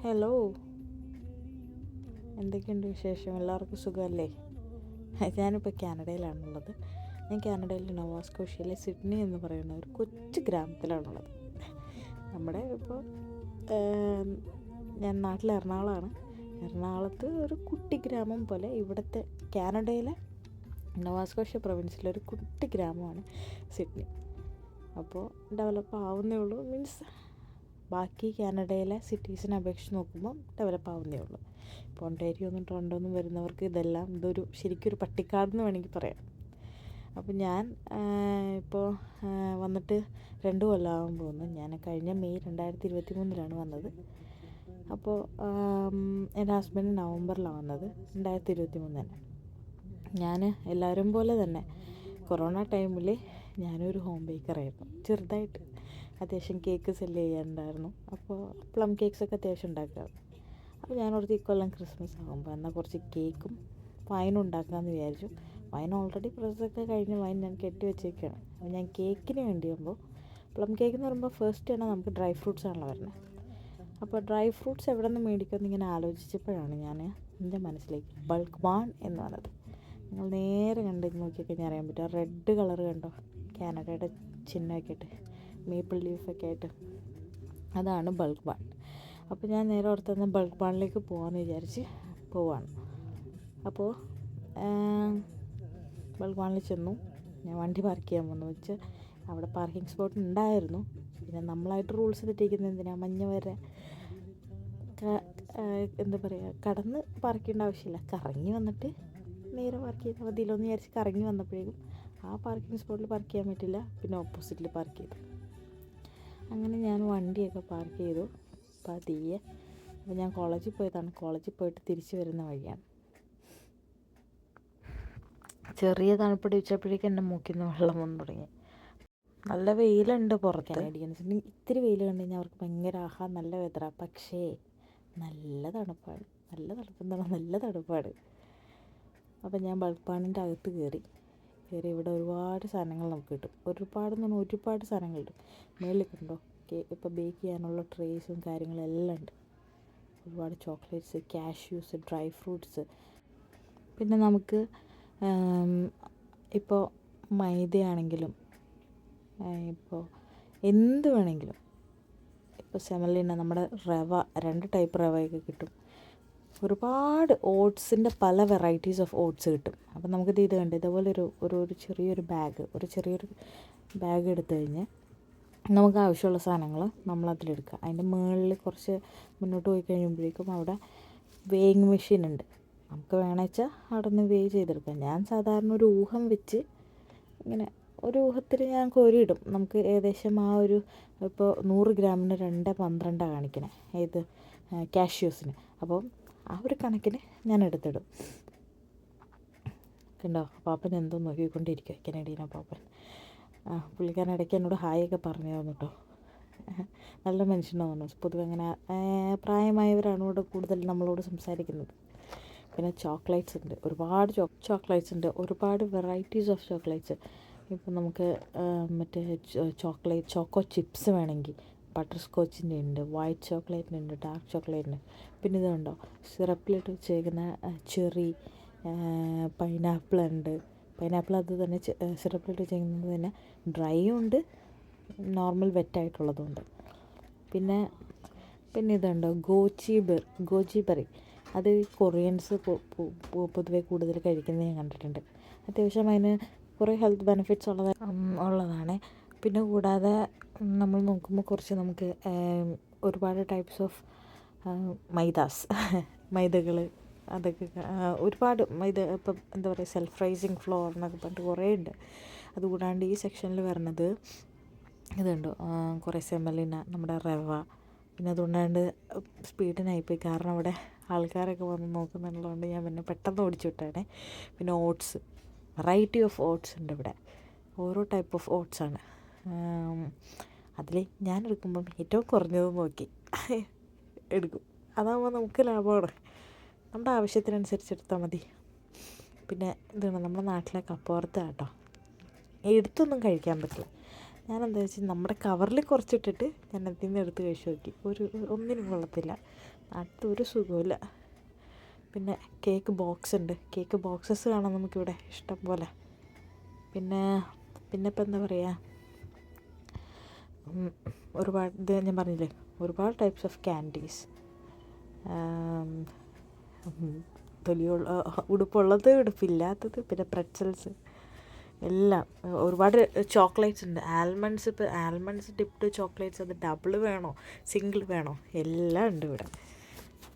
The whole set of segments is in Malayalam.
ഹലോ, എന്തൊക്കെയുണ്ട് വിശേഷം? എല്ലാവർക്കും സുഖമല്ലേ? ഞാനിപ്പോൾ കാനഡയിലാണുള്ളത്. ഞാൻ കാനഡയിൽ നോവാ സ്കോഷ്യയിലെ സിഡ്നി എന്ന് പറയുന്ന ഒരു കൊച്ചു ഗ്രാമത്തിലാണുള്ളത്. നമ്മുടെ ഇപ്പോൾ ഞാൻ നാട്ടിൽ എറണാകുളമാണ്. എറണാകുളത്ത് ഒരു കുട്ടി ഗ്രാമം പോലെ ഇവിടുത്തെ കാനഡയിലെ നോവാ സ്കോഷ്യ പ്രൊവിൻസിലെ ഒരു കുട്ടി ഗ്രാമമാണ് സിഡ്നി. അപ്പോൾ ഡെവലപ്പ് ആവുന്നേ ഉള്ളൂ, മീൻസ് ബാക്കി കാനഡയിലെ സിറ്റീസിനെ അപേക്ഷിച്ച് നോക്കുമ്പോൾ ഡെവലപ്പ് ആവുന്നേ ഉള്ളൂ. ഇപ്പോൾ ഒണ്ടേരിയോ ടൊറൻറ്റോന്നും വരുന്നവർക്ക് ഇതൊരു ശരിക്കൊരു പട്ടിക്കാടെന്ന് വേണമെങ്കിൽ പറയാം. അപ്പോൾ ഞാൻ ഇപ്പോൾ വന്നിട്ട് 2 കൊല്ലമാകാൻ പോകുന്നു. ഞാൻ കഴിഞ്ഞ മെയ് 2023 വന്നത്. അപ്പോൾ എൻ്റെ ഹസ്ബൻഡ് നവംബറിലാണ് വന്നത്, 2023 തന്നെ. ഞാൻ എല്ലാവരും പോലെ തന്നെ കൊറോണ ടൈമിൽ ഞാനൊരു ഹോം ബേക്കറായിരുന്നു. ചെറുതായിട്ട് അത്യാവശ്യം കേക്ക് സെല്ല് ചെയ്യാനുണ്ടായിരുന്നു. അപ്പോൾ പ്ലം കേക്ക്സൊക്കെ അത്യാവശ്യം ഉണ്ടാക്കുക. അപ്പോൾ ഞാനോർത്ത് ഇക്കൊല്ലം ക്രിസ്മസ് ആകുമ്പോൾ എന്നാൽ കുറച്ച് കേക്കും വൈനും ഉണ്ടാക്കാമെന്ന് വിചാരിച്ചു. വൈൻ ഓൾറെഡി പ്രോസസ്സൊക്കെ കഴിഞ്ഞ് വൈൻ ഞാൻ കെട്ടി വെച്ചേക്കാണ്. അപ്പോൾ ഞാൻ കേക്കിന് വേണ്ടി വരുമ്പോൾ പ്ലം കേക്ക് എന്ന് പറയുമ്പോൾ ഫസ്റ്റ് തന്നെ നമുക്ക് ഡ്രൈ ഫ്രൂട്ട്സ് ആണല്ലോ വരുന്നത്. അപ്പോൾ ഡ്രൈ ഫ്രൂട്ട്സ് എവിടെ നിന്ന് മേടിക്കുമെന്ന് ഇങ്ങനെ ആലോചിച്ചപ്പോഴാണ് എൻ്റെ മനസ്സിലേക്ക് ബൾക്ക് ബാൺ എന്ന് പറഞ്ഞത്. നിങ്ങൾ നേരെ കണ്ട് നോക്കിക്കഴിഞ്ഞാൽ അറിയാൻ പറ്റും. റെഡ് കളർ കണ്ടോ, കാനഡയുടെ ചിഹ്നമൊക്കെ ആയിട്ട്, മേപ്പിൾ ലീഫൊക്കെ ആയിട്ട്, അതാണ് ബൾക്ക് ബാൺ. അപ്പോൾ ഞാൻ നേരെ ഓർത്തുനിന്ന് ബൾക്ക് ബാണിലേക്ക് പോകാമെന്ന് വിചാരിച്ച് പോവാണ്. അപ്പോൾ ബൾക്ക് ബാണിൽ ചെന്നു. ഞാൻ വണ്ടി പാർക്ക് ചെയ്യാൻ വന്നു വെച്ച് അവിടെ പാർക്കിംഗ് സ്പോട്ട് ഉണ്ടായിരുന്നു. പിന്നെ നമ്മളായിട്ട് റൂൾസ് തെറ്റിക്കുന്നത് എന്തിനാണ്? മഞ്ഞ വരെ എന്താ പറയുക, കടന്ന് പാർക്ക് ചെയ്യേണ്ട ആവശ്യമില്ല. കറങ്ങി വന്നിട്ട് നേരെ പാർക്ക് ചെയ്താൽ മതിയല്ലോ എന്ന് വിചാരിച്ച് കറങ്ങി വന്നപ്പോഴേക്കും ആ പാർക്കിംഗ് സ്പോട്ടിൽ പാർക്ക് ചെയ്യാൻ പറ്റില്ല, പിന്നെ ഓപ്പോസിറ്റിൽ പാർക്ക് ചെയ്തു. അങ്ങനെ ഞാൻ വണ്ടിയൊക്കെ പാർക്ക് ചെയ്തു പതിയെ. അപ്പോൾ ഞാൻ കോളേജിൽ പോയതാണ്. കോളേജിൽ പോയിട്ട് തിരിച്ച് വരുന്ന വഴിയാണ്. ചെറിയ തണുപ്പിടിച്ചപ്പോഴേക്കും എൻ്റെ മൂക്കിൽ നിന്ന് വെള്ളം വന്നു തുടങ്ങി. നല്ല വെയിലുണ്ട് പുറത്ത്. കാനഡിയൻസിന് ഇത്തിരി വെയിൽ കണ്ടു കഴിഞ്ഞാൽ അവർക്ക് ഭയങ്കര നല്ല വെതറാണ്. പക്ഷേ നല്ല തണുപ്പാണ്. നല്ല തണുപ്പാണ്. അപ്പോൾ ഞാൻ ബൾക്ക് ബാണിൻ്റെ അകത്ത് കയറി ഇവിടെ ഒരുപാട് സാധനങ്ങൾ നമുക്ക് കിട്ടും. ഒരുപാട് സാധനങ്ങൾ കിട്ടും. മേളിൽ കണ്ടോ, ഇപ്പോൾ ബേക്ക് ചെയ്യാനുള്ള ട്രേസും കാര്യങ്ങളെല്ലാം ഉണ്ട്. ഒരുപാട് ചോക്ലേറ്റ്സ്, കാഷ്യൂസ്, ഡ്രൈ ഫ്രൂട്ട്സ്. പിന്നെ നമുക്ക് ഇപ്പോൾ മൈദയാണെങ്കിലും ഇപ്പോൾ എന്ത് വേണമെങ്കിലും, ഇപ്പോൾ സെമലിന നമ്മുടെ റവ, 2 ടൈപ്പ് റവയൊക്കെ കിട്ടും. ഒരുപാട് ഓട്സിൻ്റെ പല വെറൈറ്റീസ് ഓഫ് ഓട്സ് കിട്ടും. അപ്പം നമുക്കിത് കണ്ട് ഇതുപോലെ ഒരു ചെറിയൊരു ബാഗ് എടുത്തു കഴിഞ്ഞാൽ നമുക്ക് ആവശ്യമുള്ള സാധനങ്ങൾ നമ്മളതിലെടുക്കുക. അതിൻ്റെ മുകളിൽ കുറച്ച് മുന്നോട്ട് പോയി കഴിയുമ്പോഴേക്കും അവിടെ വേയിങ് മെഷീൻ ഉണ്ട്. നമുക്ക് വേണമെന്ന് വെച്ചാൽ അവിടെ നിന്ന് വേവ് ചെയ്തെടുക്കാം. ഞാൻ സാധാരണ ഒരു ഊഹം വെച്ച് ഇങ്ങനെ ഒരു ഊഹത്തിൽ ഞാൻ കോരിയിടും. നമുക്ക് ഏകദേശം ഇപ്പോൾ 100 ഗ്രാമിന് 2.12 കാണിക്കണേ ഏത് കാഷ്യൂസിന്. അപ്പോൾ ആ ഒരു കണക്കിന് ഞാൻ എടുത്തിടും. കണ്ടോ, പാപ്പൻ എന്തോ നോക്കിക്കൊണ്ടിരിക്കുക, കനേഡിയൻ പാപ്പൻ. പുള്ളിക്കാരൻ ഇടയ്ക്ക് എന്നോട് ഹായൊക്കെ പറഞ്ഞു തന്നു കേട്ടോ. നല്ല മനുഷ്യനാണ്. പൊതുവെ അങ്ങനെ പ്രായമായവരാണ് ഇവിടെ കൂടുതൽ നമ്മളോട് സംസാരിക്കുന്നത്. പിന്നെ ചോക്ലേറ്റ്സ് ഉണ്ട്, ഒരുപാട് ചോക്ലേറ്റ്സ് ഉണ്ട്, ഒരുപാട് വെറൈറ്റീസ് ഓഫ് ചോക്ലേറ്റ്സ്. ഇപ്പം നമുക്ക് മറ്റേ ചോക്കോ ചിപ്സ് വേണമെങ്കിൽ ബട്ടർ സ്കോച്ചിൻ്റെ ഉണ്ട്, വൈറ്റ് ചോക്ലേറ്റിൻ്റെ ഉണ്ട്, ഡാർക്ക് ചോക്ലേറ്റിൻ്റെ. പിന്നെ ഇതുണ്ടോ, സിറപ്പിലിട്ട് വെച്ചേക്കുന്ന ചെറി, പൈനാപ്പിൾ ഉണ്ട്. പൈനാപ്പിൾ അത് തന്നെ സിറപ്പിലിട്ട് വെച്ചേക്കുന്നത് തന്നെ ഡ്രൈയും ഉണ്ട്, നോർമൽ വെറ്റായിട്ടുള്ളതും ഉണ്ട്. പിന്നെ ഇതുണ്ടോ, ഗോജി ബെറി. അത് കൊറിയൻസ് പൊതുവെ കൂടുതൽ കഴിക്കുന്നത് ഞാൻ കണ്ടിട്ടുണ്ട്. അത്യാവശ്യം അതിന് കുറേ ഹെൽത്ത് ബെനിഫിറ്റ്സ് ഉള്ളതാണ്. പിന്നെ കൂടാതെ നമ്മൾ നോക്കുമ്പോൾ കുറച്ച് നമുക്ക് ഒരുപാട് ടൈപ്സ് ഓഫ് മൈദകൾ അതൊക്കെ ഒരുപാട് മൈദ, ഇപ്പം എന്താ പറയുക, സെൽഫ് റൈസിങ് ഫ്ലോർ എന്നൊക്കെ പറഞ്ഞിട്ട് കുറേ ഉണ്ട്. അതുകൂടാണ്ട് ഈ സെക്ഷനിൽ വരുന്നത് ഇതുണ്ടോ, കുറേ സെമലിന, നമ്മുടെ റവ. പിന്നെ അതുകൊണ്ടാണ്ട് സ്പീഡിനായിപ്പോയി, കാരണം അവിടെ ആൾക്കാരൊക്കെ വന്ന് നോക്കുന്നുള്ളതുകൊണ്ട് ഞാൻ പിന്നെ പെട്ടെന്ന് ഓടിച്ചു വിട്ടാണ്. പിന്നെ ഓട്സ്, വെറൈറ്റി ഓഫ് ഓട്സ് ഉണ്ട് ഇവിടെ. ഓരോ ടൈപ്പ് ഓഫ് ഓട്സാണ്. അതിൽ ഞാൻ എടുക്കുമ്പം ഏറ്റവും കുറഞ്ഞത് നോക്കി എടുക്കും. അതാകുമ്പോൾ നമുക്ക് ലാഭമാണ്. നമ്മുടെ ആവശ്യത്തിനനുസരിച്ച് എടുത്താൽ മതി. പിന്നെ ഇതാണ് നമ്മുടെ നാട്ടിലെ കപ്പവറുത്ത കേട്ടോ. എടുത്തൊന്നും കഴിക്കാൻ പറ്റില്ല. ഞാനെന്താ വെച്ചാൽ നമ്മുടെ കവറിൽ കുറച്ചിട്ടിട്ട് ഞാൻ അതിൽ നിന്ന് എടുത്ത് കഴിച്ച് നോക്കി. ഒന്നിനും കൊള്ളത്തില്ല, അടുത്തൊരു സുഖമില്ല. പിന്നെ കേക്ക് ബോക്സ് ഉണ്ട്, കേക്ക് ബോക്സസ് കാണാം നമുക്കിവിടെ ഇഷ്ടം പോലെ. പിന്നെ ഇപ്പം എന്താ പറയുക, ഒരുപാട് ഇത് ഞാൻ പറഞ്ഞില്ലേ, ഒരുപാട് ടൈപ്സ് ഓഫ് ക്യാൻഡീസ്, തൊലിയുള്ള ഉടുപ്പുള്ളത് ഉടുപ്പില്ലാത്തത്, പിന്നെ പ്രെറ്റ്സൽസ് എല്ലാം. ഒരുപാട് ചോക്ലേറ്റ്സ് ഉണ്ട്, ആൽമണ്ട്സ്. ഇപ്പോൾ ആൽമണ്ട്സ് ഡിപ്ഡ് ചോക്ലേറ്റ്സ്, അത് ഡബിൾ വേണോ സിംഗിൾ വേണോ എല്ലാം ഉണ്ട് ഇവിടെ.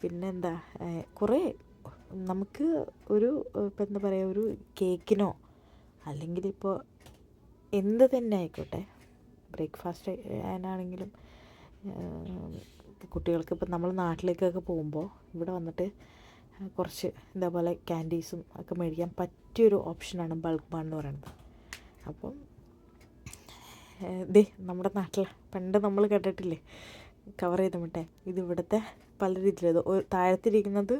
പിന്നെന്താ, കുറേ നമുക്ക് ഇപ്പം എന്താ പറയുക, ഒരു കേക്കിനോ അല്ലെങ്കിൽ ഇപ്പോൾ എന്ത് തന്നെ ആയിക്കോട്ടെ, ബ്രേക്ക്ഫാസ്റ്റ് ആണെങ്കിലും കുട്ടികൾക്ക് ഇപ്പം നമ്മൾ നാട്ടിലേക്കൊക്കെ പോകുമ്പോൾ ഇവിടെ വന്നിട്ട് കുറച്ച് ഇതേപോലെ ക്യാൻഡീസും ഒക്കെ മേടിക്കാൻ പറ്റിയൊരു ഓപ്ഷനാണ് ബൾക്ക് ബാൺ എന്ന് പറയുന്നത്. അപ്പം നമ്മുടെ നാട്ടിൽ പണ്ട് നമ്മൾ കേട്ടിട്ടില്ലേ കവർ ചെയ്ത മിഠായി, ഇതിവിടുത്തെ പല രീതിയിലത് താഴത്തിരിക്കുന്നത്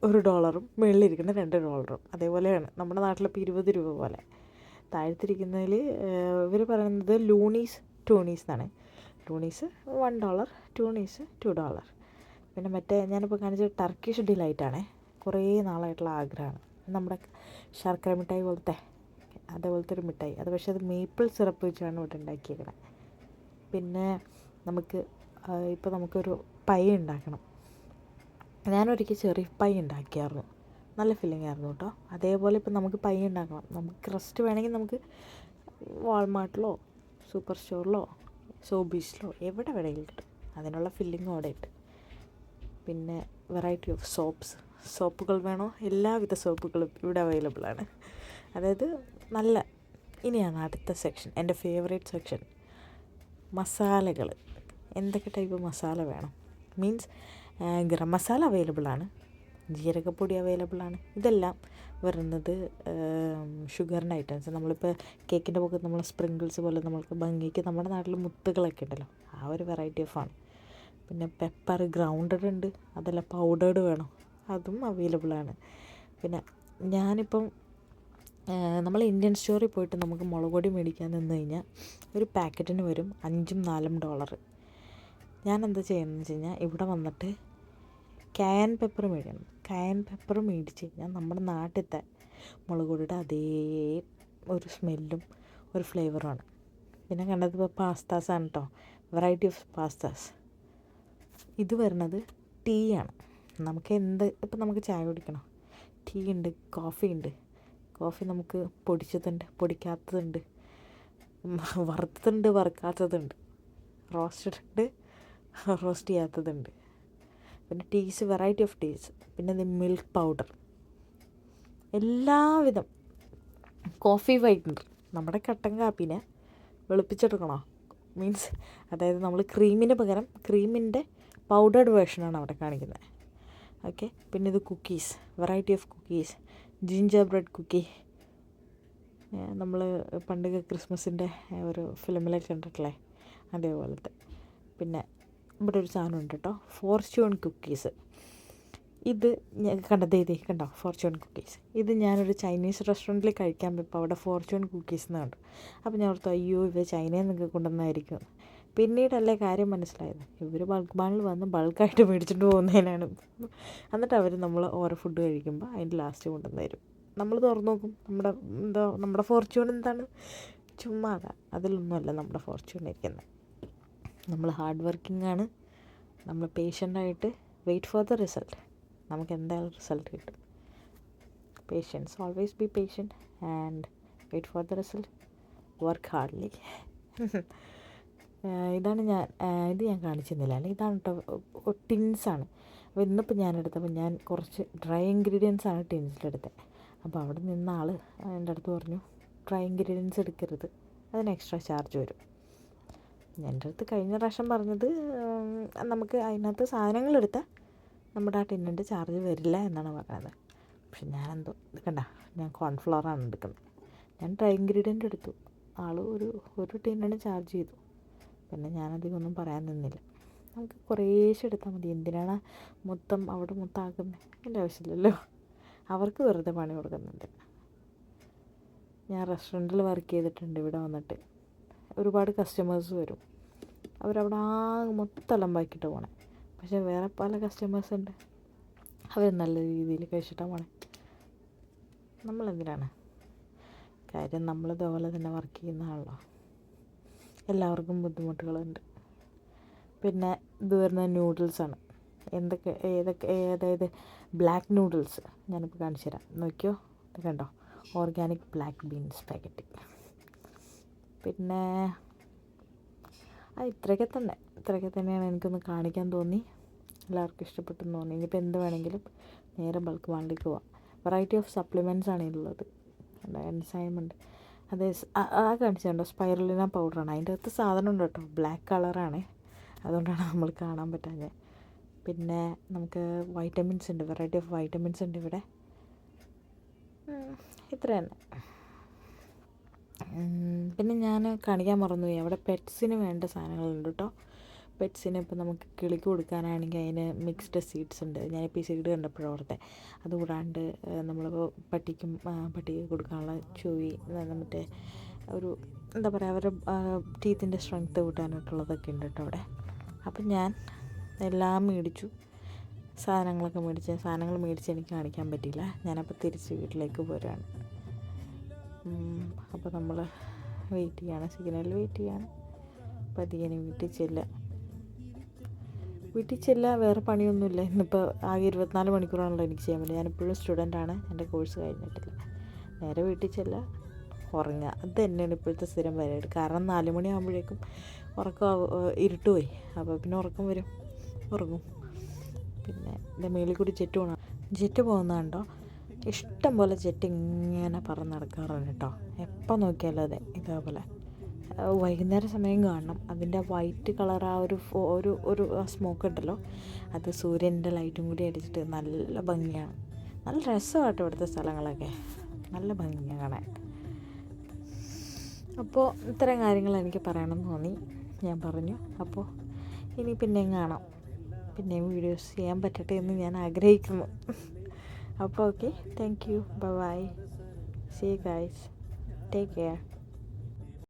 $1, മുകളിലിരിക്കുന്നത് $2. അതേപോലെയാണ് നമ്മുടെ നാട്ടിലിപ്പോൾ 20 രൂപ പോലെ. താഴത്തിരിക്കുന്നതിൽ ഇവർ പറയുന്നത് ലൂണീസ് ടൂണീസ് എന്നാണ്. ടൂണീസ് $1, ടൂണീസ് $2. പിന്നെ മറ്റേ ഞാനിപ്പോൾ കാണിച്ച ടർക്കിഷ് ഡിലൈറ്റാണ്, കുറേ നാളായിട്ടുള്ള ആഗ്രഹമാണ്. നമ്മുടെ ശർക്കര മിഠായി പോലത്തെ അതേപോലത്തെ ഒരു മിഠായി, അത് പക്ഷേ അത് മേപ്പിൾ സിറപ്പ് വെച്ചാണ് ഇവിടെ ഉണ്ടാക്കിയേക്കണത്. പിന്നെ ഇപ്പോൾ നമുക്കൊരു പൈ ഉണ്ടാക്കണം. ഞാനൊരിക്കൽ ചെറിയ പൈ ഉണ്ടാക്കിയായിരുന്നു, നല്ല ഫീലിംഗ് ആയിരുന്നു കേട്ടോ. അതേപോലെ ഇപ്പം നമുക്ക് പൈ ഉണ്ടാക്കണം, നമുക്ക് ക്രസ്റ്റ് വേണമെങ്കിൽ നമുക്ക് വാൾമാർട്ടിലോ സൂപ്പർ സ്റ്റോറിലോ സോബീസിലോ എവിടെ വേണമെങ്കിലും കിട്ടും. അതിനുള്ള ഫില്ലിങ്ങും അവിടെ ഇട്ട്. പിന്നെ വെറൈറ്റി ഓഫ് സോപ്പുകൾ വേണോ, എല്ലാവിധ സോപ്പുകളും ഇവിടെ അവൈലബിളാണ്. അതായത് ഇനിയാണ് അടുത്ത സെക്ഷൻ, എൻ്റെ ഫേവറേറ്റ് സെക്ഷൻ, മസാലകൾ. എന്തൊക്കെ ടൈപ്പ് മസാല വേണം, മീൻസ് ഗരം മസാല അവൈലബിളാണ്, ജീരകപ്പൊടി അവൈലബിളാണ്. ഇതെല്ലാം വരുന്നത് ഷുഗറിൻ്റെ ഐറ്റംസ്. നമ്മളിപ്പോൾ കേക്കിൻ്റെ പുറത്ത് നമ്മൾ സ്പ്രിങ്കിൾസ് പോലെ നമ്മൾക്ക് ഭംഗിക്ക് നമ്മുടെ നാട്ടിൽ മുത്തുകളൊക്കെ ഉണ്ടല്ലോ, ആ ഒരു വെറൈറ്റി ഓഫാണ്. പിന്നെ പെപ്പർ ഗ്രൗണ്ടഡ് ഉണ്ട്, അതെല്ലാം പൗഡേർഡ് വേണം, അതും അവൈലബിളാണ്. പിന്നെ ഞാനിപ്പം നമ്മൾ ഇന്ത്യൻ സ്റ്റോറിൽ പോയിട്ട് നമുക്ക് മുളക് പൊടി മേടിക്കാൻ നിന്ന് കഴിഞ്ഞാൽ ഒരു പാക്കറ്റിന് വരും $5-4. ഞാൻ എന്താ ചെയ്യുന്നതെന്ന് വെച്ച് കഴിഞ്ഞാൽ ഇവിടെ വന്നിട്ട് കായൻ പെപ്പർ മേടിക്കണം. കായൻ പെപ്പർ മേടിച്ച് കഴിഞ്ഞാൽ നമ്മുടെ നാട്ടിലത്തെ മുളക് പൊടിയുടെ അതേ ഒരു സ്മെല്ലും ഒരു ഫ്ലേവറുമാണ്. പിന്നെ കണ്ടത് ഇപ്പോൾ പാസ്താസാണ് കേട്ടോ, വെറൈറ്റി ഓഫ് പാസ്താസ്. ഇത് വരുന്നത് ടീ ആണ്. ഇപ്പം നമുക്ക് ചായ കുടിക്കണം, ടീ ഉണ്ട്, കോഫി ഉണ്ട്. കോഫി നമുക്ക് പൊടിച്ചതുണ്ട്, പൊടിക്കാത്തതുണ്ട്, വറുത്തതുണ്ട്, വറുക്കാത്തതുണ്ട്, റോസ്റ്റഡ് ഉണ്ട്, റോസ്റ്റ് ചെയ്യാത്തതുണ്ട്. പിന്നെ ടീസ്, വെറൈറ്റി ഓഫ് ടീസ്. പിന്നെ ഇത് മിൽക്ക് പൗഡർ, എല്ലാവിധം. കോഫി വൈറ്റ്നർ, നമ്മുടെ കട്ടൻ കാപ്പീനെ വെളുപ്പിച്ചെടുക്കണോ, മീൻസ് അതായത് നമ്മൾ ക്രീമിന് പകരം ക്രീമിൻ്റെ പൗഡേർഡ് വേർഷനാണ് അവിടെ കാണിക്കുന്നത്. ഓക്കെ. പിന്നെ ഇത് cookies, variety of cookies, gingerbread cookie, നമ്മൾ പണ്ടൊക്കെ ക്രിസ്മസിൻ്റെ ഒരു ഫിലിമിലൊക്കെ കണ്ടിട്ടില്ലേ, അതേപോലത്തെ. പിന്നെ ഇവിടെ ഒരു സാധനം ഉണ്ട് കേട്ടോ, ഫോർച്യൂൺ കുക്കീസ്. ഇത് കണ്ടോ, ഫോർച്യൂൺ കുക്കീസ്. ഇത് ഞാനൊരു ചൈനീസ് റെസ്റ്റോറൻറ്റിൽ കഴിക്കാൻ പോയപ്പോൾ അവിടെ ഫോർച്യൂൺ കുക്കീസ് എന്ന് കണ്ടു. അപ്പോൾ ഞാൻ ഓർത്തു, അയ്യോ ഇവ ചൈനയിൽ നിന്നൊക്കെ കൊണ്ടുവന്നായിരിക്കും. പിന്നീടല്ലേ കാര്യം മനസ്സിലായത്, ഇവർ ബൾക്ക് ബാണിൽ വന്ന് ബൾക്കായിട്ട് മേടിച്ചിട്ട് പോകുന്നതിനാണ്. എന്നിട്ട് അവർ നമ്മൾ ഓരോ ഫുഡ് കഴിക്കുമ്പോൾ അതിൻ്റെ ലാസ്റ്റ് കൊണ്ടുവന്ന് തരും. നമ്മൾ തുറന്നു നോക്കും, നമ്മുടെ ഫോർച്യൂൺ എന്താണ്, ചുമ്മാ അതിലൊന്നുമല്ല നമ്മുടെ ഫോർച്യൂൺ ഇരിക്കുന്നത്. നമ്മൾ ഹാർഡ് വർക്കിംഗ് ആണ്, നമ്മൾ പേഷ്യൻ്റായിട്ട് വെയിറ്റ് ഫോർ ദ റിസൾട്ട്. നമുക്ക് എന്തായാലും റിസൾട്ട് കിട്ടും. Patience, always be patient and wait for the result, work hardly. ഇത് ഞാൻ കാണിച്ചിരുന്നില്ല, അല്ലെങ്കിൽ ഇതാണ് കേട്ടോ, ടിൻസാണ്. അപ്പോൾ ഇന്നിപ്പോൾ ഞാനെടുത്തപ്പോൾ ഞാൻ കുറച്ച് ഡ്രൈ ഇൻഗ്രീഡിയൻസാണ് ടിൻസിലെടുത്തത്. അപ്പോൾ അവിടെ നിന്ന ആൾ എൻ്റെ അടുത്ത് പറഞ്ഞു, ഡ്രൈ ഇൻഗ്രീഡിയൻസ് എടുക്കരുത്, അതിന് എക്സ്ട്രാ ചാർജ് വരും. എൻ്റെ അടുത്ത് കഴിഞ്ഞ പ്രാവശ്യം പറഞ്ഞത് നമുക്ക് അതിനകത്ത് സാധനങ്ങളെടുത്താൽ നമ്മുടെ ആ ടിന്നിൻ്റെ ചാർജ് വരില്ല എന്നാണ് പറഞ്ഞത്. പക്ഷെ ഞാനെന്തോ ഞാൻ കോൺഫ്ലവറാണ് എടുക്കുന്നത്. ഞാൻ ഡ്രൈ ഇൻഗ്രീഡിയൻ്റ് എടുത്തു, ആൾ ഒരു ടിന്നിന് ചാർജ് ചെയ്തു. പിന്നെ ഞാനധികം ഒന്നും പറയാൻ നിന്നില്ല. നമുക്ക് കുറേശ്ശെ എടുത്താൽ മതി, എന്തിനാണ് അവിടെ മൊത്തം ആക്കുന്നത്, എൻ്റെ ആവശ്യമില്ലല്ലോ. അവർക്ക് വെറുതെ പണി കൊടുക്കുന്നുണ്ട്. ഞാൻ റെസ്റ്റോറൻറ്റിൽ വർക്ക് ചെയ്തിട്ടുണ്ട് ഇവിടെ വന്നിട്ട്. ഒരുപാട് കസ്റ്റമേഴ്സ് വരും. അവരവിടെ ആകെ മൊത്തം അലമ്പാക്കിയിട്ട് പോണേ. പക്ഷേ വേറെ പല കസ്റ്റമേഴ്സ് ഉണ്ട്, അവർ നല്ല രീതിയിൽ കഴിച്ചിട്ടാണ് പോണേ. നമ്മളെന്തിനാണ് കാര്യം, നമ്മളിതുപോലെ തന്നെ വർക്ക് ചെയ്യുന്നതാണല്ലോ. എല്ലാവർക്കും ബുദ്ധിമുട്ടുകളുണ്ട്. പിന്നെ ഇത് വരുന്ന നൂഡിൽസാണ്. അതായത് ബ്ലാക്ക് നൂഡിൽസ് ഞാനിപ്പോൾ കാണിച്ചു തരാം. നോക്കിയോ, ഇത് കണ്ടോ, ഓർഗാനിക് ബ്ലാക്ക് ബീൻസ് പാക്കറ്റ്. പിന്നെ ഇത്രയൊക്കെ തന്നെയാണ് എനിക്കൊന്ന് കാണിക്കാൻ തോന്നി. എല്ലാവർക്കും ഇഷ്ടപ്പെട്ടെന്ന് തോന്നി. ഇനിയിപ്പോൾ എന്ത് വേണമെങ്കിലും നേരെ ബൾക്ക് മാളിലേക്ക് പോവാം. വെറൈറ്റി ഓഫ് സപ്ലിമെൻറ്റ്സ് ആണ് ഉള്ളത്. എൻസൈം ഉണ്ട്. അത് കാണിച്ചിട്ടുണ്ടോ, സ്പൈറുലിന പൗഡറാണ്. അതിൻ്റെ അകത്ത് സാധനം ഉണ്ട് കേട്ടോ, ബ്ലാക്ക് കളറാണ്, അതുകൊണ്ടാണ് നമ്മൾ കാണാൻ പറ്റാഞ്ഞത്. പിന്നെ നമുക്ക് വൈറ്റമിൻസ് ഉണ്ട്, വെറൈറ്റി ഓഫ് വൈറ്റമിൻസ് ഉണ്ട് ഇവിടെ. ഇത്ര തന്നെ. പിന്നെ ഞാൻ കാണിക്കാൻ മറന്നുപോയി, അവിടെ പെറ്റ്സിന് വേണ്ട സാധനങ്ങളുണ്ട് കേട്ടോ. പെറ്റ്സിന് ഇപ്പോൾ നമുക്ക് കിളിക്ക് കൊടുക്കാനാണെങ്കിൽ അതിന് മിക്സ്ഡ് സീഡ്സ് ഉണ്ട്. ഞാനിപ്പോൾ ഈ സീഡ് കണ്ടപ്പോഴും ഓർത്തെ. അതുകൂടാണ്ട് നമ്മളിപ്പോൾ പട്ടിക്ക് കൊടുക്കാനുള്ള ചൂയി, മറ്റേ ഒരു എന്താ പറയുക, അവരുടെ ടീത്തിൻ്റെ സ്ട്രെങ്ത്ത് കൂട്ടാനായിട്ടുള്ളതൊക്കെ ഉണ്ട് കേട്ടോ അവിടെ. അപ്പം ഞാൻ എല്ലാം മേടിച്ചു. സാധനങ്ങൾ മേടിച്ച് എനിക്ക് കാണിക്കാൻ പറ്റിയില്ല. ഞാനപ്പോൾ തിരിച്ച് വീട്ടിലേക്ക് പോരുകയാണ്. അപ്പോൾ നമ്മൾ വെയിറ്റ് ചെയ്യാണ്, സിഗ്നലിൽ വെയിറ്റ് ചെയ്യാണ്. പതിയെ വീട്ടിൽ ചെല്ലുക. വേറെ പണിയൊന്നുമില്ല. ഇന്നിപ്പോൾ ആകെ 24 മണിക്കൂറാണല്ലോ എനിക്ക് ചെയ്യാൻ പറ്റില്ല. ഞാനിപ്പോഴും സ്റ്റുഡൻ്റാണ്, എൻ്റെ കോഴ്സ് കഴിഞ്ഞിട്ടില്ല. നേരെ വീട്ടിൽ ചെല്ലുക, ഉറങ്ങുക. അത് തന്നെയാണ് ഇപ്പോഴത്തെ സ്ഥിരം പരിപാടി. കാരണം 4 മണിയാകുമ്പോഴേക്കും ഇരുട്ട് പോയി. അപ്പോൾ പിന്നെ ഉറക്കം വരും, ഉറങ്ങും. പിന്നെ എൻ്റെ മേളിൽ കൂടി ജെറ്റ് പോകുന്നത് കണ്ടോ, ഇഷ്ടം പോലെ ജെറ്റ് ഇങ്ങനെ പറന്ന് നടക്കാറുണ്ട് കേട്ടോ. എപ്പോൾ നോക്കിയാലും അതെ, ഇതേപോലെ വൈകുന്നേര സമയം കാണണം. അതിൻ്റെ വൈറ്റ് കളർ ഒരു സ്മോക്ക് ഉണ്ടല്ലോ, അത് സൂര്യൻ്റെ ലൈറ്റും കൂടി അടിച്ചിട്ട് നല്ല ഭംഗിയാണ്. നല്ല രസമാട്ടോ ഇവിടുത്തെ സ്ഥലങ്ങളൊക്കെ, നല്ല ഭംഗിയാണ് കാണാൻ. അപ്പോൾ ഇത്തരം കാര്യങ്ങൾ എനിക്ക് പറയണമെന്ന് തോന്നി, ഞാൻ പറഞ്ഞു. അപ്പോൾ ഇനി പിന്നെയും കാണാം, പിന്നെയും വീഡിയോസ് ചെയ്യാൻ പറ്റട്ടെ എന്ന് ഞാൻ ആഗ്രഹിക്കുന്നു. അപ്പോൾ okay, thank you, bye, see you guys, take care.